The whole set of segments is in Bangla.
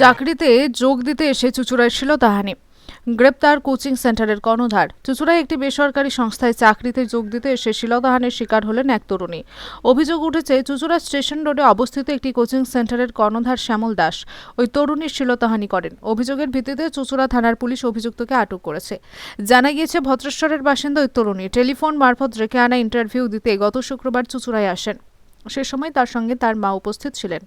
চাকরিতে যোগ দিতে এসে চুঁচুড়ায় শ্লীলতাহানি। গ্রেপ্তার কোচিং সেন্টারের কর্ণধার। চুঁচুড়ায় একটি বেসরকারি সংস্থায় চাকরিতে যোগ দিতে এসে শ্লীলতাহানির শিকার হলেন এক তরুণী। অভিযোগ উঠেছে চুঁচুড়া স্টেশন রোডে অবস্থিত একটি কোচিং সেন্টারের কর্ণধার শ্যামল দাস ওই তরুণীর শ্লীলতাহানি করেন। অভিযোগের ভিত্তিতে চুঁচুড়া থানার পুলিশ অভিযুক্তকে আটক করেছে। জানা গিয়েছে ভদ্রেশ্বরের বাসিন্দা ওই তরুণী টেলিফোন মারফত রেখে আনা ইন্টারভিউ দিতে গত শুক্রবার চুঁচুড়ায় আসেন। সে সময় তার সঙ্গে তার মা উপস্থিত ছিলেন।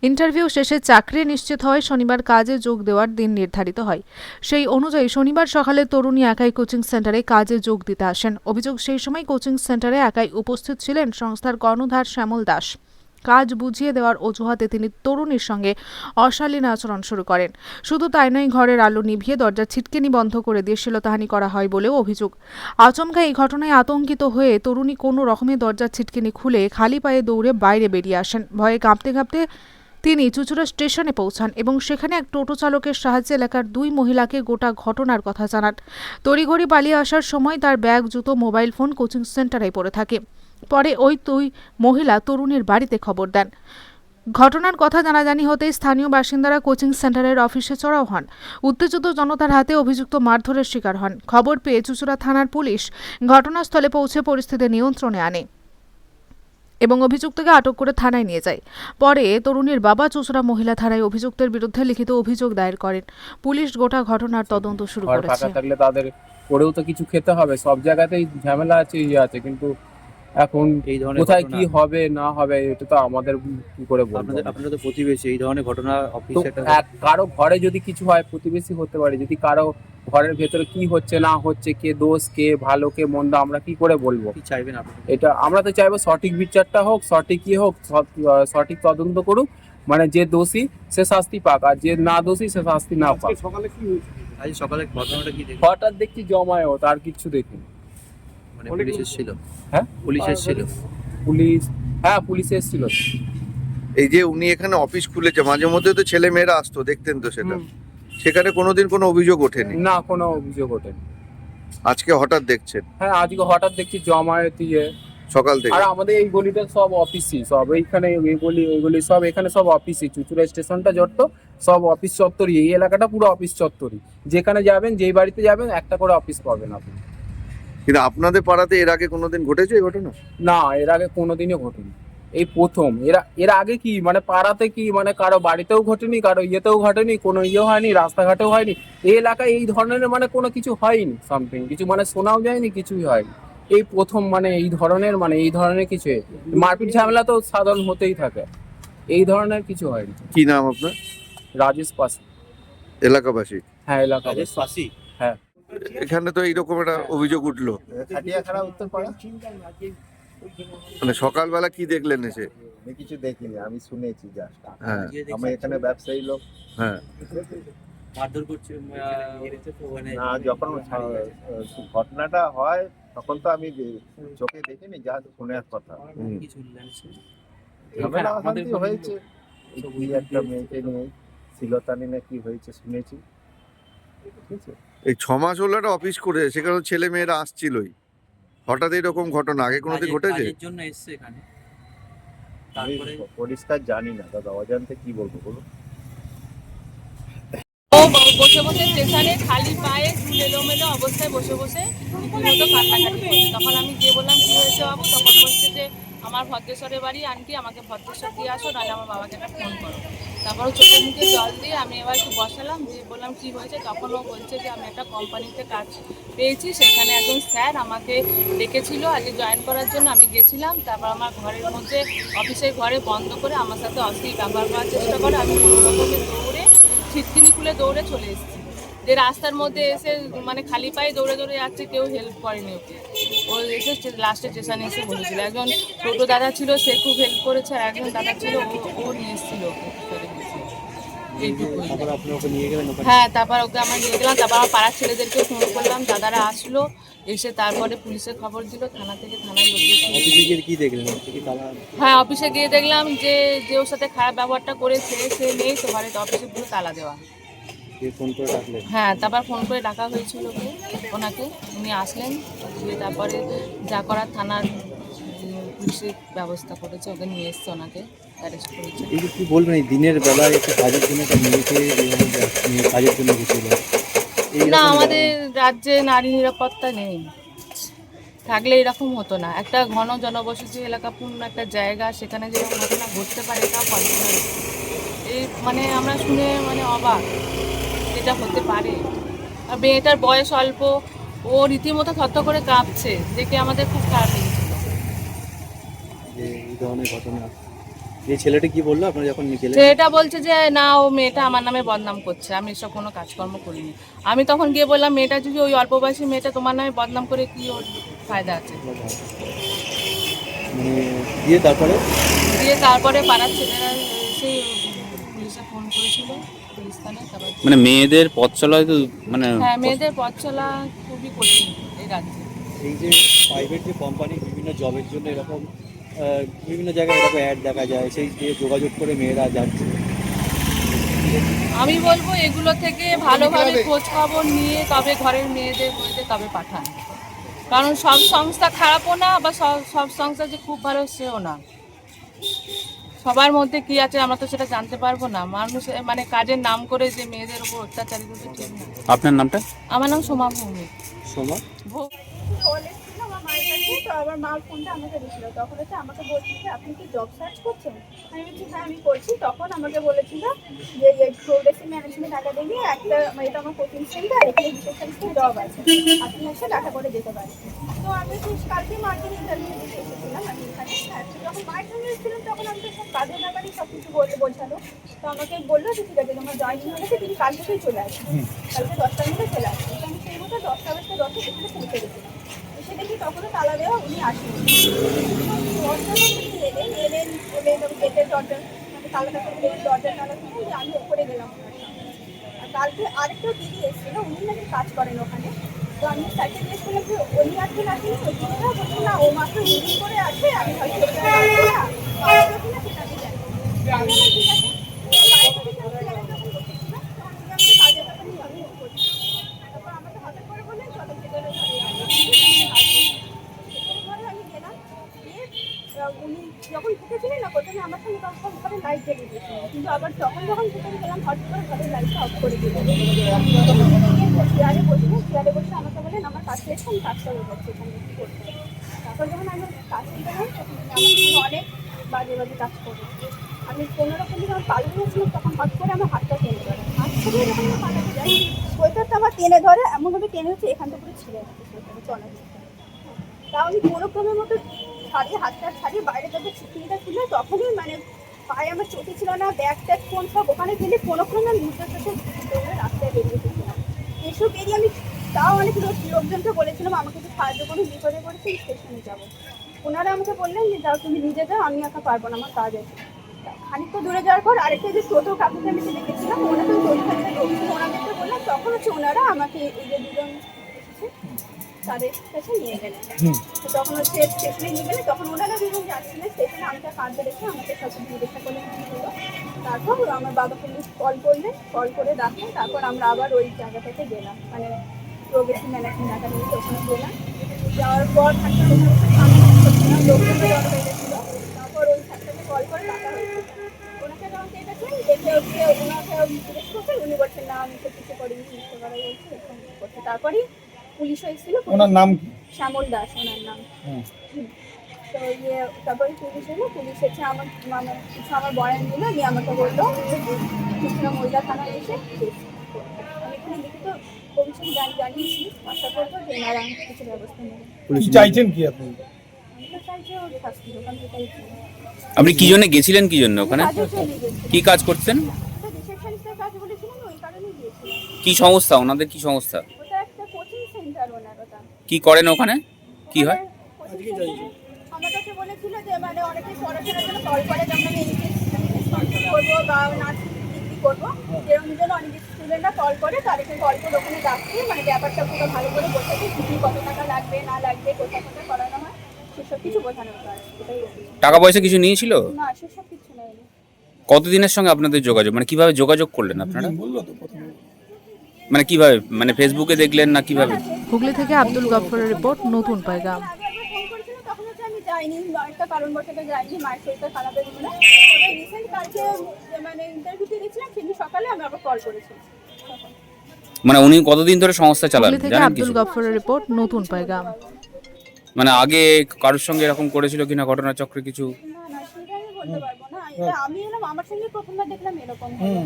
ইন্টারভিউ শেষে চাকরি নিশ্চিত হয় শনিবার কাজে যোগ দেওয়ার দিন নির্ধারিত হয়। সেই অনুযায়ী শনিবার সকালে তরুণী একাই কোচিং সেন্টারে কাজে যোগ দিতে আসেন। অভিযোগ, সেই সময় কোচিং সেন্টারে একাই উপস্থিত ছিলেন সংস্থার কর্ণধার শ্যামল দাস। কাজ বুঝিয়ে দেওয়ার অজুহাতে তিনি তরুণীর সঙ্গে অশালীন আচরণ শুরু করেন। শুধু তাই নয়, ঘরের আলো নিভিয়ে দরজার ছিটকেনি বন্ধ করে দিয়ে শ্লীলতাহানি করা হয় বলেও অভিযোগ। আচমকা এই ঘটনায় আতঙ্কিত হয়ে তরুণী কোনো রকমে দরজার ছিটকেনি খুলে খালি পায়ে দৌড়ে বাইরে বেরিয়ে আসেন। ভয়ে কাঁপতে কাঁপতে তিনি চুঁচুড়া স্টেশনে পৌঁছান এবং সেখানে এক টোটো চালকের সাহায্যে এলাকার 2 মহিলাকে গোটা ঘটনার কথা জানান। তড়িঘড়ি পালিয়ে আসার সময় তার ব্যাগ, জুতো, মোবাইল ফোন কোচিং সেন্টারে পড়ে থাকে। পরে ওই 2 মহিলা তরুণীর বাড়িতে খবর দেন। ঘটনার কথা জানাজানি হতেই স্থানীয় বাসিন্দারা কোচিং সেন্টারের অফিসে চড়াও হন। উত্তেজিত জনতার হাতে অভিযুক্ত মারধরের শিকার হন। খবর পেয়ে চুঁচুড়া থানার পুলিশ ঘটনাস্থলে পৌঁছে পরিস্থিতি নিয়ন্ত্রণে আনে এবং অভিযুক্তকে আটক করে থানায় নিয়ে যায়। পরে তরুণীর বাবা চুঁচুড়া মহিলা থানায় অভিযুক্তের বিরুদ্ধে লিখিত অভিযোগ দায়ের করেন। পুলিশ গোটা ঘটনার তদন্ত শুরু করেছে। থাকলে তাদের পরেও তো কিছু খেতে হবে, সব জায়গাতেই ঝামেলা আছে, আছে, কিন্তু এখন এই ধরনের কোথায় কি হবে না হবে এটা তো আমাদের কি করে বলবো। আপনারা তো প্রতিবেশী, এই ধরনের ঘটনা অফিসে কারো ঘরে যদি কিছু হয় প্রতিবেশী হতে পারে, যদি কারো ঘরের ভেতরে কি হচ্ছে না হচ্ছে, কে দোষ কে ভালো কে মন্দ আমরা কি করে বলবো। কি চাইবেন আপনি? এটা আমরা তো চাইবো সঠিক বিচারটা হোক, সঠিক কি হোক, সঠিক তদন্ত করুক, মানে যে দোষী সে শাস্তি পাক আর যে না দোষী সে শাস্তি না পাক। আজ সকালে ঘটনাটা কি দেখলেন? হঠাৎ দেখছি জমায়েত, আর কিচ্ছু দেখিনি। মানে পুলিশ এসেছিল? হ্যাঁ পুলিশ এসেছিল? পুলিশ এসেছিল। এই যে উনি এখানে অফিস খুলেছে, মাঝে মধ্যে তো ছেলে মেয়েরা আসতো, দেখতেন তো সেটা? সেখানে কোনোদিন কোনো অভিযোগ ওঠেনি? না, কোনো অভিযোগ ওঠেনি। আজকে হঠাৎ দেখছেন? হ্যাঁ, আজকে হঠাৎ দেখছি জমায়েত সকাল থেকে? আর আমাদের এই গলিটা সব অফিসই, সব এইখানে এইগুলি সব এখানে সব অফিসই, চুঁচুড়া স্টেশনটা যত সব অফিস চত্বরই, এই এলাকাটা পুরো অফিস চত্বরই। যেখানে যাবেন, যেই বাড়িতে যাবেন, একটা করে অফিস পাবেন আপনি। কিন্তু আপনাদের পাড়াতে এর আগে কোনোদিন ঘটেছে এই ঘটনা? না, এর আগে কোনোদিনও ঘটেনি, এই প্রথম। এর আগে কি মানে পাড়াতে কি মানে কারো বাড়িতেও ঘটেনি, কারো ইয়েতেও ঘটেনি, কোনো ইয়ে হয়নি, রাস্তাঘাটেও হয়নি। এই এলাকায় এই ধরনের মানে কোনো কিছু হয়নি, সামথিং কিছু মানে শোনাও যায়নি, কিছুই হয়নি। এই প্রথম মানে এই ধরনের কিছু মারপিট ঝামেলা তো সাধারণ হতেই থাকে, এই ধরনের কিছু হয়নি। কি নাম আপনার? রাজেশ পাশি। এলাকাবাসী? হ্যাঁ, এলাকা। রাজেশ পাশি? হ্যাঁ। এখানে তো এইরকম একটা অভিযোগ উঠলো, মানে সকালবেলা কি দেখলেন এসে? আমি কিছু দেখিনি, আমি শুনেছি জাস্ট। হ্যাঁ, আমি এখানে ব্যবসায়ী লোক। হ্যাঁ। মারধর করছে না, যখন ঘটনাটা হয় তখন তো আমি চোখে দেখিনি, যা শোনার কথা। ঝামেলা অশান্তি হয়েছে, দুই একটা মেয়েকে নিয়ে শ্লীলতাহানি না কি হয়েছে শুনেছি। ঠিক আছে, এই 6 মাস হলো একটা অফিস করে, সেখানে ছেলে মেয়েরা আসছিলই, হঠাৎ এরকম ঘটনা আগে কোনোদিন ঘটেছে? জন্য এসছে এখানে। আমি পরিষ্কার জানি না দাদা, অজান্তে কি বলবো বলুন। ও বসে বসে স্টেশনে খালি পায়ে চুল এলোমেলো অবস্থায় বসে বসে রীতিমতো কান্নাকাটি করছে। তখন আমি গিয়ে বললাম কি হয়েছে বাবু? তখন বলছে যে আমার ভদ্রেশ্বরের বাড়ি, আন্টি আমাকে ভদ্রেশ্বর দিয়ে আসো, নাহলে আমার বাবাকে একটা ফোন করো। তারপরে চোখে মুখে জল দিয়ে আমি এবার একটু বসালাম, দিয়ে বললাম কি হয়েছে? তখন ও বলছে যে আমি একটা কোম্পানিতে কাজ পেয়েছি, সেখানে একজন স্যার আমাকে ডেকেছিল আজকে জয়েন করার জন্য। আমি গেছিলাম, তারপর আমার ঘরের মধ্যে অফিসের ঘরে বন্ধ করে আমার সাথে অশ্লীল ব্যবহার করার চেষ্টা করে। আমি কোনো রকমে দৌড়ে ছিটকিনি খুলে দৌড়ে চলে এসেছি। যে রাস্তার মধ্যে এসে মানে খালি পায়ে দৌড়ে দৌড়ে যাচ্ছে, কেউ হেল্প করেনি ওকে। ও এসে লাস্টে স্টেশনে এসে বসেছিল। একজন টোটো দাদা ছিল, সে খুব হেল্প করেছে, আর একজন দাদা ছিল ও নিয়ে এসেছিল ওকে। হ্যাঁ, তারপর ওকে আমরা নিয়ে গেলাম। তারপর আমার পাড়ার ছেলেদেরকে ফোন করলাম, দাদারা আসলো, এসে তারপরে পুলিশে খবর দিল, থানায় লোক গিয়েছিল। হ্যাঁ, অফিসে গিয়ে দেখলাম যে ওর সাথে খারাপ ব্যবহারটা করেছে সে নেই, তো ঘরে অফিসে পুরো তালা দেওয়া। হ্যাঁ, তারপর ফোন করে ডাকা হয়েছিল ওনাকে, উনি আসলেন, দিয়ে তারপরে যা করার থানার পুলিশের ব্যবস্থা করেছে, ওকে নিয়ে এসছে ওনাকে। অ্যারেস্ট করেছে। এই যে কি বলবেন, এই দিনের বেলায় একটা কাজের জন্য একটা মেয়েকে এইভাবে নিয়ে কাজের জন্য গেছিল, না, আমাদের রাজ্যে নারী নিরাপত্তা নেই, থাকলে এরকম হতো না। একটা ঘন জনবসতি এলাকাপূর্ণ একটা জায়গা, সেখানে যেরকম ঘটনা ঘটতে পারে তা কল্পনা এই মানে আমরা শুনে মানে অবাক, এটা হতে পারে। আর মেয়েটার বয়স অল্প, ও রীতিমতো থরথর করে কাঁপছে, দেখে আমাদের খুব খারাপ লেগেছিল। যে এই ধরনের ঘটনা, এই ছেলেটা কি বললো আপনারা যখন গেলেন? ছেলেটা বলছে যে না, ও মেয়েটা আমার নামে বদনাম করছে, আমি এসব কোনো কাজকর্ম করিনি। আমি তখন গিয়ে বললাম, মেয়েটা যদি ওই অল্প বয়সী মেয়েটা তোমার নামে বদনাম করে কি ওর ফায়দা আছে? মানে দিয়ে তারপরে তারপরে পাড়ার ছেলেরা এসে পুলিশে ফোন করেছিল, পুলিশ থানায়। তারপর মানে মেয়েদের পথ চলা তো মানে হ্যাঁ, মেয়েদের পথ চলা খুবই কঠিন এই রাজ্যে। এই যে প্রাইভেট যে কোম্পানি বিভিন্ন জবের জন্য এরকম বিভিন্ন জায়গায় এরকম অ্যাড দেখা যায়, সেই দিয়ে যোগাযোগ করে মেয়েরা যাচ্ছে। আমি বলবো এগুলো থেকে ভালোভাবে খোঁজ খবর নিয়ে তবে ঘরের মেয়েদের তবে পাঠান। কারণ সব সংস্থা খারাপও না, বা সব সংস্থা যে খুব ভালো সেও না। সবার মধ্যে কি আছে আমরা তো সেটা জানতে পারবো না। মানুষ মানে কাজের নাম করে যে মেয়েদের উপর অত্যাচারিত হচ্ছে ঠিক না। আপনার নামটা? আমার নাম সোমা ভৌমিক। সোমা বলেছিল আমার মায়ের কাছে, তো আমার মা ফোনটা আমাকে দিয়েছিল। তখন হচ্ছে আমাকে বলছিল যে আপনি কি জব সার্চ করছেন? আমি বলছি হ্যাঁ আমি করছি। তখন আমাকে বলেছিল যে প্রোগ্রেসিভ ম্যানেজমেন্ট একাডেমি একটা, এটা আমার কোচিং সেন্টার, এখানে রিসেপশনিস্টের জব আছে, আপনি এসে দেখা করে যেতে পারেন। তো আমি তো কালকে মার্কেট ইন্টারভিউ দিতে এসেছিলাম আমি এখানে। যখন মায়ের সঙ্গে এসেছিলাম তখন আমি তো সব কাজের ব্যাপারেই সব কিছু বোঝালো। তো আমাকে বললো যে ঠিক আছে তোমার জয়েনিং হয়েছে, তুমি কাল থেকেই চলে আসবে, কালকে 10টার মধ্যে চলে আসবে। তো আমি সেই মতো 10টা বাজতে 10 সেখানে পৌঁছে গেছিলাম। এসে দেখি তখনও তালা দেওয়া, উনি আসেনি। এলেন গেটের দরজা তালাটা করে দরজা তালা খুলে যে আমি ওপরে গেলাম ওনার সঙ্গে। আর কালকে আরেকটা দিদি এসেছিল, উনি নাকি কাজ করেন ওখানে। তো আমি স্যারকে জিজ্ঞেস করলাম যে উনি আজকে আসেনি, ওইদিনটা বলছে না, ও মাত্র মিটিং করে আছে, আমি হয়তো ওটা আসবো না, আসবো কিনা সেটা আমি জানি না। আমি বললাম, ঠিক আছে। বাড়িতে থেকে আমি চেয়ারে যখন বসেছিলাম তখন উনি আমাকে কাজের ব্যাপার নিয়ে আমি করছি। তারপর আমাকে হঠাৎ করে বললেন চলো ভেতরে ঘরে যাবো। ঘরে আমি গেলাম, গিয়ে উনি যখন ঢুকেছিলেন না প্রথমে আমার সঙ্গে তখন ঘরে লাইট জ্বালিয়ে দিয়েছিলেন, কিন্তু আবার যখন ভিতরে গেলাম হঠাৎ করে ঘরের লাইটটা অফ করে দিলেন। চেয়ারে বসে আমাকে বলেন আমার কাছে এসে আমি কাজটা হয়ে যাচ্ছি এখানে কি করতে। তারপর যখন আমি কাছে গেলাম তখন আমার অনেক বাজে বাজে কাজ করবো। আমি কোনো রকম যখন পালিয়ে গিয়েছিলাম তখন হঠাৎ করে আমার হাতটা টেনে ধরে, হাত থেকে যখন আমি পালাতে যাই সোয়েটারটা আমার টেনে ধরে, এমনভাবে টেনে হচ্ছে এখান থেকে পুরো ছিঁড়ে যাচ্ছে সোয়েটারে চলার। তাও আমি কোনো ক্রমের মতো ছাড়িয়ে হাতটা ছাড়িয়ে বাইরে যাতে ছিটকিটা খুলে তখনই মানে পায়ে আমার চটি ছিল না, ব্যাগ ট্যাগ ফোন সব ওখানে ফেলে কোনো ক্রমে মুদ্রার সাথে রাস্তায় বেরিয়ে গেছিলাম। এসব বেরিয়ে আমি তাও অনেক লোকজনকে বলেছিলাম আমাকে একটু সাহায্য করুন, বিপদে পড়েছি স্টেশনে যাবো। ওনারা আমাকে বললেন যে যাও তুমি নিজে যাও, আমি একা পারবো না, আমার কাজ আছে। খানিকটা দূরে যাওয়ার পর আরেকটা যে টোটো কাকুকে আমি দেখেছিলাম, ওনাকে ওনাদেরকে বললাম, তখন হচ্ছে ওনারা আমাকে এই যে দুজন এসেছে তাদের কাছে নিয়ে গেলেন। তখন হচ্ছে স্টেশনে নিয়ে গেলে তখন ওনারা দুজন যাচ্ছিলেন স্টেশনে, আমাকে কাঁদতে দেখে আমাকে সাথে জিজ্ঞাসা করলেন কী হলো। তারপর আমার বাবাকে কল করলেন, কল করে ডাকলেন। তারপর আমরা আবার ওই জায়গাটাতে গেলাম, মানে প্রোগ্রেসিভ ম্যানেজমেন্ট একাডেমিতে ওখানে গেলাম। যাওয়ার পর একটা লোকজন জড়ো হয়ে গেছিল। তারপর ওই ছাত্রকে কল করে ডাকা হয়েছিল, ওনাকে যখন দেখেছেন দেখে হচ্ছে ওনাকে জিজ্ঞেস করছেন, উনি বলছেন না আমি তো কিছু করিনি, মিথ্যে কথা বলছি এরকম করছে। তারপরেই পুলিশও এসেছিল। ওনার নাম কি? শ্যামল দাস ওনার নাম। তো তারপরে পুলিশ এলো, পুলিশ এসে আমার মানে কিছু আমার বয়ান দিল, নিয়ে আমাকে বললো কৃষ্ণ মহিলা থানায় এসে আমি এখানে লিখিত অভিযোগ জানিয়েছি, আশা করবো যে এনারা কিছু ব্যবস্থা নেবেন। চাইছেন কি আপনি? আমি তো চাইছি ওর শাস্তি হোক, আমি এটাই চাই। আপনি কি জন্য গেছিলেন, কি জন্য ওখানে কাজে চলে গেছি, কি কাজ করছেন? রিসেপশনিস্টের কাজ বলেছিলেন, ওই কারণেই গিয়েছি। কি সংস্থা ওনাদের, কি সংস্থা, ওটা একটা কোচিং সেন্টার ওনার। ওটা কি করেন ওখানে, কি হয়? আমার কাছে বলেছিল যে মানে অনেকে পড়াশোনার জন্য কল করে, যেমন আমি এমবিএস করবো বা নার্সিং ডিগ্রি করবো, এরকম জন্য অনেক স্টুডেন্টরা কল করে, তাদেরকে কল করে ওখানে ডাকতে মানে ব্যাপারটা পুরো ভালো করে বোঝাতে, কি কত টাকা লাগবে না লাগবে, কোথায় কোথায় করানো হয় সেসব কিছু বোঝানো হয়। এটাই টাকা পয়সা কিছু নিয়েছিল? না, সেসব কিছু নেয়নি। কতদিনের সঙ্গে আপনাদের যোগাযোগ, মানে কিভাবে যোগাযোগ করলেন আপনারা, মানে কিভাবে, মানে ফেসবুকে দেখলেন না কিভাবে? হুগলি থেকে আব্দুল গফফরের রিপোর্ট, নতুন পায়গাম। আগে একবার ফোন করেছিল, তখন হচ্ছে আমি যাই যাইনি, একটা কারণবশত যাইনি, মায়ের শরীরটা খারাপের জন্য। তবে রিসেন্ট কালকে মানে ইন্টারভিউতে গেছিলাম, সেদিন সকালে আমি আবার কল করেছিলাম তখন। মানে উনি কতদিন ধরে সংস্থা চালান হুগলি থেকে জানেন আব্দুল কিছু? গফফরের রিপোর্ট, নতুন পাইগাম। মানে আগে কারোর সঙ্গে এরকম করেছিল কিনা ঘটনা চক্রে কিছু? না না, সেটা আমি বলতে পারবো না। এটা আমি এলাম, আমার সঙ্গে প্রথমবার দেখলাম এরকম হলো।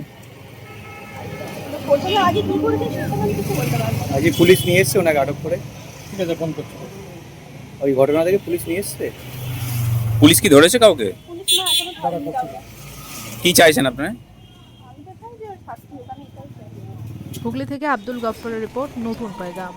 প্রথমে আগে কি করেছে সেটা আমি কিছু বলতে পারবো না। আজকে পুলিশ নিয়ে এসছে ওনাকে আটক করে? ঠিক আছে, ফোন করছি। ওই ঘটনা থেকে পুলিশ নিয়ে এসছে? পুলিশ কি ধরেছে কাউকে? পুলিশ না এখনো ধরেনি কাউকে। কি চাইছেন আপনারা? আমি তো চাই যে ওর শাস্তি হোক, আমি এটাই চাই। হুগলি থেকে আব্দুল গফফরের রিপোর্ট, নতুন পাইগাম।